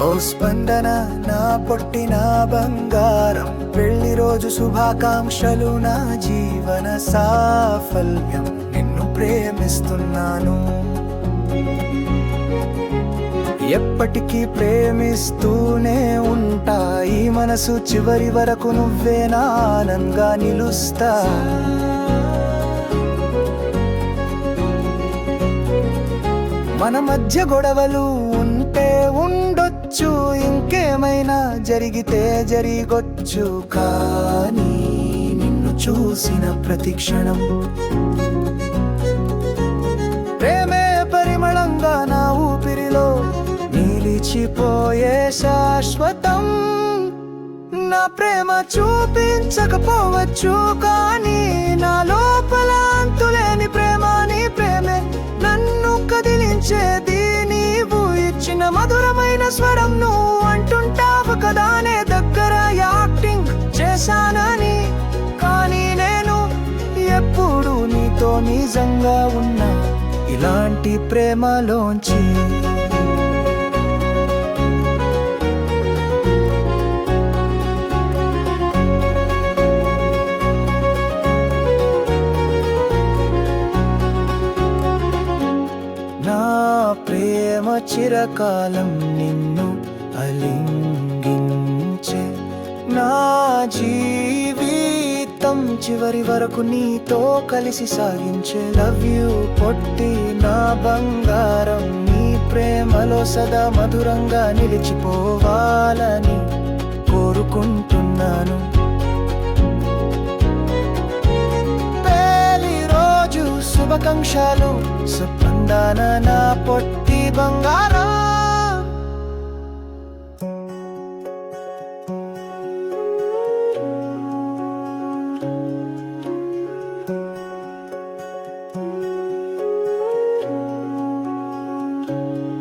ఓ స్పందన నా పొట్టిన బంగారం, పెళ్లి రోజు శుభాకాంక్షలు, నా జీవన సాఫల్యం, నిన్ను ప్రేమిస్తున్నాను. ఎప్పటికీ ప్రేమిస్తూనే ఉంటా, ఈ మనసు చివరి వరకు నువ్వే నా ఆనందంగా నిలుస్తా. మన మధ్య గొడవలు ఉంటే ఉండొచ్చు, ఇంకేమైనా జరిగితే జరిగొచ్చు, కానీ నిన్ను చూసిన ప్రతి క్షణం ప్రేమే పరిమళంగా నా ఊపిరిలో నిలిచిపోయే శాశ్వతం. నా ప్రేమ చూపించకపోవచ్చు, కానీ నా లోపల అంతులేని ప్రేమ నీ ప్రేమే నన్ను కదిలించేది. నీవు ఇచ్చిన మధురమైన స్వరం నువ్వు అంటుంటావు కదా, నే దగ్గర యాక్టింగ్ చేశానని, కానీ నేను ఎప్పుడు నీతో నిజంగా ఉన్నా ఇలాంటి ప్రేమలోంచి. నా ప్రేమ చిరకాలం నిన్ను అలింగించే, నా జీవితం చివరి వరకు నీతో కలిసి సాగించే. లవ్ యూ పొట్టి నా బంగారం, నీ ప్రేమలో సదా మధురంగా నిలిచిపోవాలని కోరుకుంటున్నాను. పెళ్లి రోజు శుభాకాంక్షలు, స్పందన నా పొట్టి బంగారం.